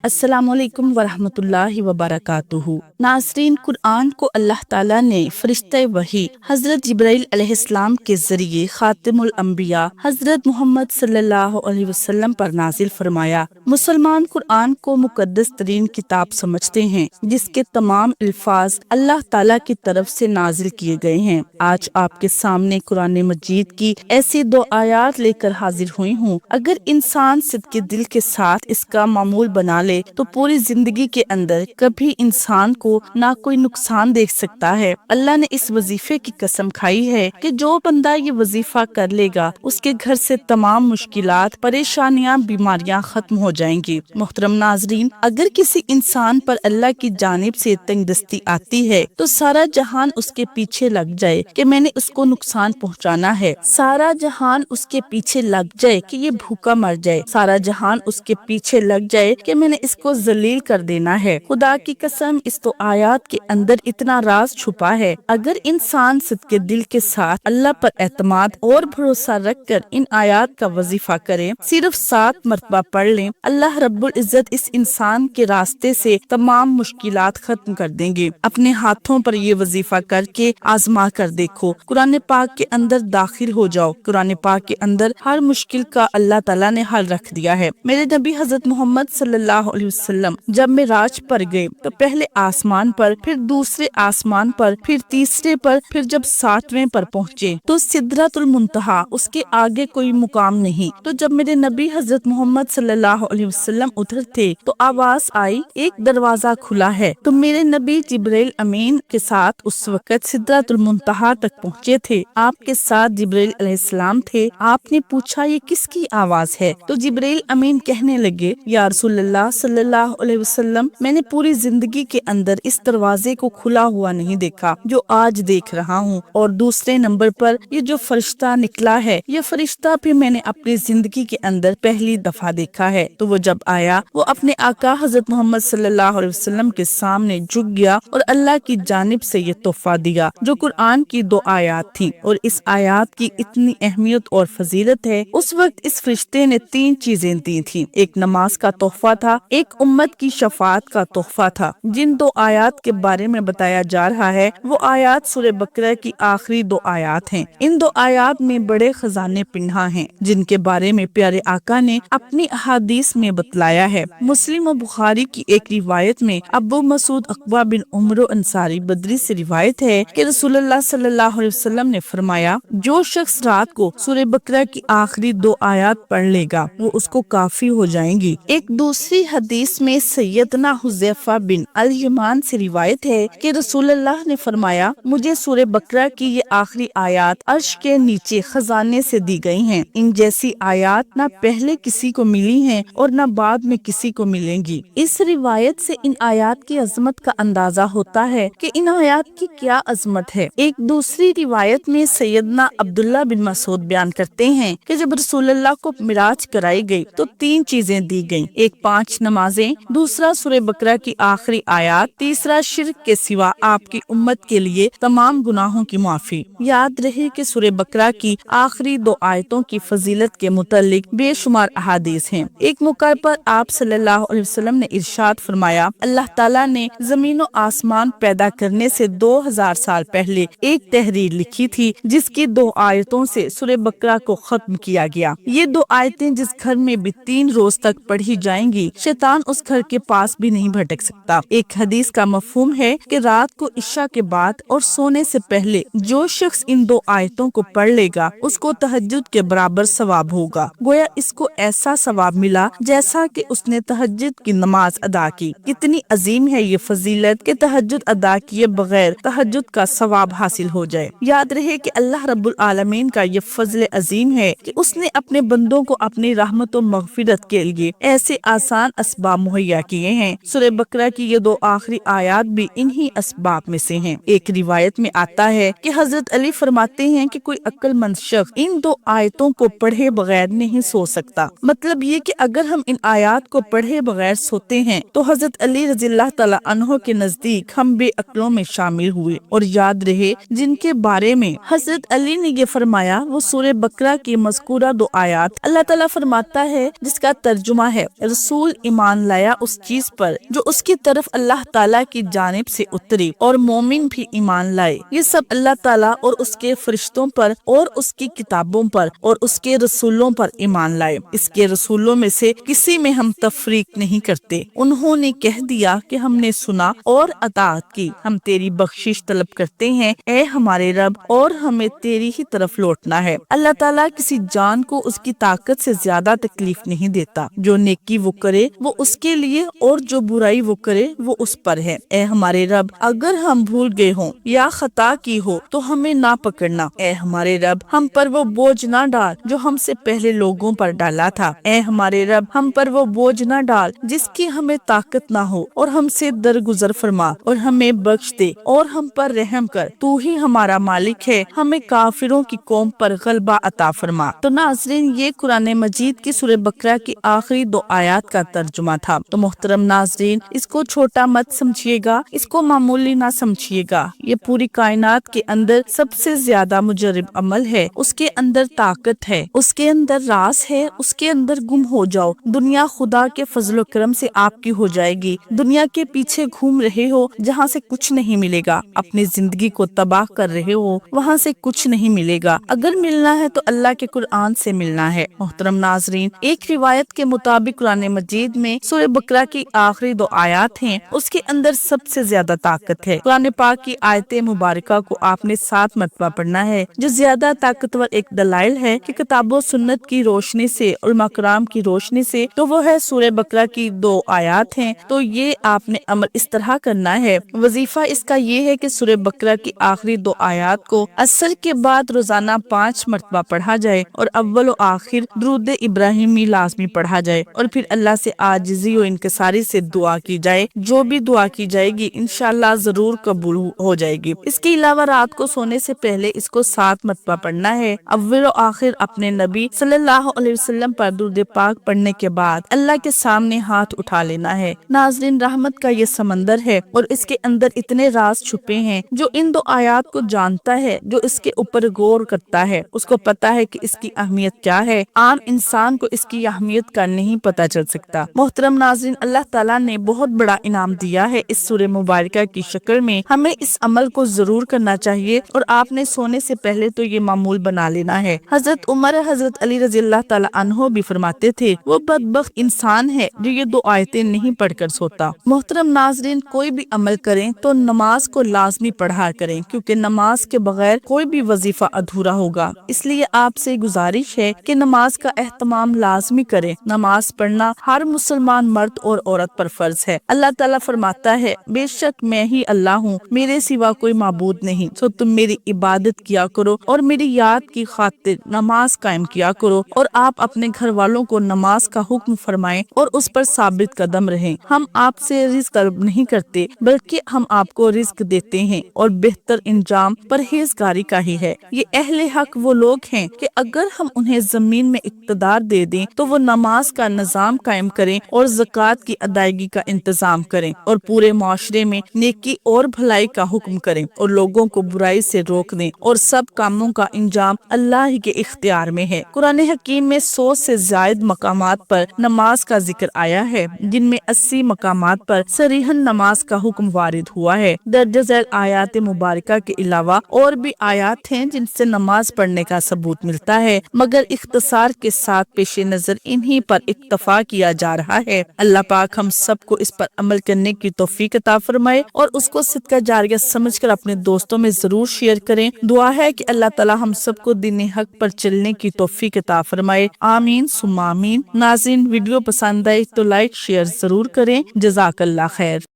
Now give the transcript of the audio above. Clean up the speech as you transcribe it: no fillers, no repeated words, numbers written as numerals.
السلام علیکم ورحمۃ اللہ وبرکاتہ۔ ناظرین، قرآن کو اللہ تعالیٰ نے فرشتہ وحی حضرت جبرائیل علیہ السلام کے ذریعے خاتم الانبیاء حضرت محمد صلی اللہ علیہ وسلم پر نازل فرمایا۔ مسلمان قرآن کو مقدس ترین کتاب سمجھتے ہیں جس کے تمام الفاظ اللہ تعالیٰ کی طرف سے نازل کیے گئے ہیں۔ آج آپ کے سامنے قرآن مجید کی ایسی دو آیات لے کر حاضر ہوئی ہوں۔ اگر انسان صدق دل کے ساتھ اس کا معمول بنا لے تو پوری زندگی کے اندر کبھی انسان کو نہ کوئی نقصان دیکھ سکتا ہے۔ اللہ نے اس وظیفے کی قسم کھائی ہے کہ جو بندہ یہ وظیفہ کر لے گا اس کے گھر سے تمام مشکلات، پریشانیاں، بیماریاں ختم ہو جائیں گی۔ محترم ناظرین، اگر کسی انسان پر اللہ کی جانب سے تنگ دستی آتی ہے تو سارا جہان اس کے پیچھے لگ جائے کہ میں نے اس کو نقصان پہنچانا ہے، سارا جہان اس کے پیچھے لگ جائے کہ یہ بھوکا مر جائے، سارا جہان اس کے پیچھے لگ جائے کہ میں نے اس کو ذلیل کر دینا ہے۔ خدا کی قسم، اس تو آیات کے اندر اتنا راز چھپا ہے۔ اگر انسان صدق دل کے ساتھ اللہ پر اعتماد اور بھروسہ رکھ کر ان آیات کا وظیفہ کرے، صرف 7 مرتبہ پڑھ لیں، اللہ رب العزت اس انسان کے راستے سے تمام مشکلات ختم کر دیں گے۔ اپنے ہاتھوں پر یہ وظیفہ کر کے آزما کر دیکھو، قرآن پاک کے اندر داخل ہو جاؤ۔ قرآن پاک کے اندر ہر مشکل کا اللہ تعالیٰ نے حل رکھ دیا ہے۔ میرے نبی حضرت محمد صلی اللہ علیہ وسلم جب معراج پر گئے تو پہلے آسمان پر، پھر دوسرے آسمان پر، پھر تیسرے پر، پھر جب 7ویں پر پہنچے تو سدرۃ المنتہا، اس کے آگے کوئی مقام نہیں۔ تو جب میرے نبی حضرت محمد صلی اللہ علیہ وسلم ادھر تھے تو آواز آئی، ایک دروازہ کھلا ہے۔ تو میرے نبی جبرائیل امین کے ساتھ اس وقت سدرۃ المنتہا تک پہنچے تھے۔ آپ کے ساتھ جبرائیل علیہ السلام تھے۔ آپ نے پوچھا یہ کس کی آواز ہے؟ تو جبرائیل امین کہنے لگے، یا رسول اللہ صلی اللہ علیہ وسلم، میں نے پوری زندگی کے اندر اس دروازے کو کھلا ہوا نہیں دیکھا جو آج دیکھ رہا ہوں، اور دوسرے نمبر پر یہ جو فرشتہ نکلا ہے، یہ فرشتہ بھی میں نے اپنی زندگی کے اندر پہلی دفعہ دیکھا ہے۔ تو وہ جب آیا، وہ اپنے آقا حضرت محمد صلی اللہ علیہ وسلم کے سامنے جھک گیا اور اللہ کی جانب سے یہ تحفہ دیا جو قرآن کی 2 آیات تھی، اور اس آیات کی اتنی اہمیت اور فضیلت ہے۔ اس وقت اس فرشتے نے 3 چیزیں دی تھی، ایک نماز کا تحفہ تھا، ایک امت کی شفاعت کا تحفہ تھا۔ جن 2 آیات کے بارے میں بتایا جا رہا ہے وہ آیات سورہ بقرہ کی آخری 2 آیات ہیں۔ ان 2 آیات میں بڑے خزانے پنہاں ہیں جن کے بارے میں پیارے آقا نے اپنی احادیث میں بتلایا ہے۔ مسلم و بخاری کی ایک روایت میں ابو مسعود عقبہ بن عمرو انصاری بدری سے روایت ہے کہ رسول اللہ صلی اللہ علیہ وسلم نے فرمایا، جو شخص رات کو سورہ بقرہ کی آخری 2 آیات پڑھ لے گا وہ اس کو کافی ہو جائیں گی۔ ایک دوسری حدیث میں سیدنا حذیفہ بن الیمان سے روایت ہے کہ رسول اللہ نے فرمایا، مجھے سورہ بقرہ کی یہ آخری آیات عرش کے نیچے خزانے سے دی گئی ہیں۔ ان جیسی آیات نہ پہلے کسی کو ملی ہیں اور نہ بعد میں کسی کو ملیں گی۔ اس روایت سے ان آیات کی عظمت کا اندازہ ہوتا ہے کہ ان آیات کی کیا عظمت ہے۔ ایک دوسری روایت میں سیدنا عبداللہ بن مسعود بیان کرتے ہیں کہ جب رسول اللہ کو معراج کرائی گئی تو 3 چیزیں دی گئیں، ایک 5 نمازیں، دوسرا سورہ بقرہ کی آخری آیات، تیسرا شرک کے سوا آپ کی امت کے لیے تمام گناہوں کی معافی۔ یاد رہے کہ سورہ بقرہ کی آخری 2 آیتوں کی فضیلت کے متعلق بے شمار احادیث ہیں۔ ایک موقع پر آپ صلی اللہ علیہ وسلم نے ارشاد فرمایا، اللہ تعالیٰ نے زمین و آسمان پیدا کرنے سے 2000 سال پہلے ایک تحریر لکھی تھی جس کی 2 آیتوں سے سورہ بقرہ کو ختم کیا گیا۔ یہ 2 آیتیں جس گھر میں بھی 3 روز تک پڑھی جائیں گی، شیطان اس گھر کے پاس بھی نہیں بھٹک سکتا۔ ایک حدیث کا مفہوم ہے کہ رات کو عشاء کے بعد اور سونے سے پہلے جو شخص ان 2 آیتوں کو پڑھ لے گا اس کو تہجد کے برابر ثواب ہوگا، گویا اس کو ایسا ثواب ملا جیسا کہ اس نے تہجد کی نماز ادا کی۔ کتنی عظیم ہے یہ فضیلت کہ تہجد ادا کیے بغیر تہجد کا ثواب حاصل ہو جائے۔ یاد رہے کہ اللہ رب العالمین کا یہ فضل عظیم ہے کہ اس نے اپنے بندوں کو اپنی رحمت و مغفرت کے لیے ایسے آسان اسباب مہیا کیے ہیں۔ سورہ بقرہ کی یہ 2 آخری آیات بھی انہی اسباب میں سے ہیں۔ ایک روایت میں آتا ہے کہ حضرت علی فرماتے ہیں کہ کوئی عقل مند شخص ان 2 آیتوں کو پڑھے بغیر نہیں سو سکتا۔ مطلب یہ کہ اگر ہم ان آیات کو پڑھے بغیر سوتے ہیں تو حضرت علی رضی اللہ تعالی عنہ کے نزدیک ہم بے عقلوں میں شامل ہوئے۔ اور یاد رہے جن کے بارے میں حضرت علی نے یہ فرمایا وہ سورہ بقرہ کی مذکورہ 2 آیات اللہ تعالیٰ فرماتا ہے جس کا ترجمہ ہے، رسول ایمان لایا اس چیز پر جو اس کی طرف اللہ تعالیٰ کی جانب سے اتری، اور مومن بھی ایمان لائے۔ یہ سب اللہ تعالیٰ اور اس کے فرشتوں پر اور اس کی کتابوں پر اور اس کے رسولوں پر ایمان لائے۔ اس کے رسولوں میں سے کسی میں ہم تفریق نہیں کرتے۔ انہوں نے کہہ دیا کہ ہم نے سنا اور اطاعت کی، ہم تیری بخشش طلب کرتے ہیں اے ہمارے رب، اور ہمیں تیری ہی طرف لوٹنا ہے۔ اللہ تعالیٰ کسی جان کو اس کی طاقت سے زیادہ تکلیف نہیں دیتا۔ جو نیکی وہ کرے وہ اس کے لیے، اور جو برائی وہ کرے وہ اس پر ہے۔ اے ہمارے رب، اگر ہم بھول گئے ہوں یا خطا کی ہو تو ہمیں نہ پکڑنا۔ اے ہمارے رب، ہم پر وہ بوجھ نہ ڈال جو ہم سے پہلے لوگوں پر ڈالا تھا۔ اے ہمارے رب، ہم پر وہ بوجھ نہ ڈال جس کی ہمیں طاقت نہ ہو، اور ہم سے درگزر فرما اور ہمیں بخش دے اور ہم پر رحم کر۔ تو ہی ہمارا مالک ہے، ہمیں کافروں کی قوم پر غلبہ عطا فرما۔ تو ناظرین، یہ قرآن مجید کی سورہ بقرہ کی آخری 2 آیات کا ترجمہ تھا۔ تو محترم ناظرین، اس کو چھوٹا مت سمجھیے گا، اس کو معمولی نہ سمجھیے گا۔ یہ پوری کائنات کے اندر سب سے زیادہ مجرب عمل ہے، اس کے اندر طاقت ہے، اس کے اندر راز ہے، اس کے اندر گم ہو جاؤ، دنیا خدا کے فضل و کرم سے آپ کی ہو جائے گی۔ دنیا کے پیچھے گھوم رہے ہو جہاں سے کچھ نہیں ملے گا، اپنی زندگی کو تباہ کر رہے ہو وہاں سے کچھ نہیں ملے گا۔ اگر ملنا ہے تو اللہ کے قرآن سے ملنا ہے۔ محترم ناظرین، ایک روایت کے مطابق قرآن مجید میں سورہ بقرہ کی آخری 2 آیات ہیں، اس کے اندر سب سے زیادہ طاقت ہے۔ قرآن پاک کی آیت مبارکہ کو آپ نے 7 مرتبہ پڑھنا ہے، جو زیادہ طاقتور ایک دلائل ہے کہ کتاب و سنت کی روشنی سے، علماء کرام کی روشنی سے، تو وہ ہے سورہ بقرہ کی 2 آیات ہیں۔ تو یہ آپ نے عمل اس طرح کرنا ہے۔ وظیفہ اس کا یہ ہے کہ سورہ بقرہ کی آخری 2 آیات کو عصر کے بعد روزانہ 5 مرتبہ پڑھا جائے، اور اول و آخر درود ابراہیمی لازمی پڑھا جائے، اور پھر اللہ سے عاجزی و انکساری سے دعا کی جائے۔ جو بھی دعا کی جائے گی انشاءاللہ ضرور قبول ہو جائے گی۔ اس کے علاوہ رات کو سونے سے پہلے اس کو 7 مرتبہ پڑھنا ہے۔ اول و آخر اپنے نبی صلی اللہ علیہ وسلم پر درود پاک پڑھنے کے بعد اللہ کے سامنے ہاتھ اٹھا لینا ہے۔ ناظرین، رحمت کا یہ سمندر ہے، اور اس کے اندر اتنے راز چھپے ہیں۔ جو ان 2 آیات کو جانتا ہے، جو اس کے اوپر غور کرتا ہے، اس کو پتا ہے کہ اس کی اہمیت کیا ہے۔ عام انسان کو اس کی اہمیت کا نہیں پتا چل سکتا۔ محترم ناظرین، اللہ تعالیٰ نے بہت بڑا انعام دیا ہے اس سورہ مبارکہ کی شکل میں۔ ہمیں اس عمل کو ضرور کرنا چاہیے، اور آپ نے سونے سے پہلے تو یہ معمول بنا لینا ہے۔ حضرت عمر حضرت علی رضی اللہ تعالیٰ عنہ بھی فرماتے تھے، وہ بدبخت انسان ہے جو یہ 2 آیتیں نہیں پڑھ کر سوتا۔ محترم ناظرین، کوئی بھی عمل کریں تو نماز کو لازمی پڑھا کریں، کیونکہ نماز کے بغیر کوئی بھی وظیفہ ادھورا ہوگا۔ اس لیے آپ سے گزارش ہے کہ نماز کا اہتمام لازمی کریں۔ نماز پڑھنا ہر مسلمان مرد اور عورت پر فرض ہے۔ اللہ تعالیٰ فرماتا ہے، بے شک میں ہی اللہ ہوں، میرے سوا کوئی معبود نہیں، سو تم میری عبادت کیا کرو اور میری یاد کی خاطر نماز قائم کیا کرو، اور آپ اپنے گھر والوں کو نماز کا حکم فرمائیں اور اس پر ثابت قدم رہیں۔ ہم آپ سے رزق طلب نہیں کرتے، بلکہ ہم آپ کو رزق دیتے ہیں، اور بہتر انجام پرہیزگاری کا ہی ہے۔ یہ اہل حق وہ لوگ ہیں کہ اگر ہم انہیں زمین میں اقتدار دے دیں تو وہ نماز کا نظام قائم کریں اور زکوٰۃ کی ادائیگی کا انتظام کریں، اور پورے معاشرے میں نیکی اور بھلائی کا حکم کریں، اور لوگوں کو برائی سے روک دیں، اور سب کاموں کا انجام اللہ ہی کے اختیار میں ہے۔ قرآن حکیم میں 100 سے زائد مقامات پر نماز کا ذکر آیا ہے، جن میں 80 مقامات پر صریحاً نماز کا حکم وارد ہوا ہے۔ درجہ ذیل آیات مبارکہ کے علاوہ اور بھی آیات ہیں جن سے نماز پڑھنے کا ثبوت ملتا ہے، مگر اختصار کے ساتھ پیش نظر انہی پر اکتفا کیا جا رہا ہے۔ اللہ پاک ہم سب کو اس پر عمل کرنے کی توفیق عطا فرمائے، اور اس کو صدقہ جاریہ سمجھ کر اپنے دوستوں میں ضرور شیئر کریں۔ دعا ہے کہ اللہ تعالی ہم سب کو دین حق پر چلنے کی توفیق عطا فرمائے، آمین ثم آمین۔ ناظرین، ویڈیو پسند آئے تو لائک شیئر ضرور کریں۔ جزاک اللہ خیر۔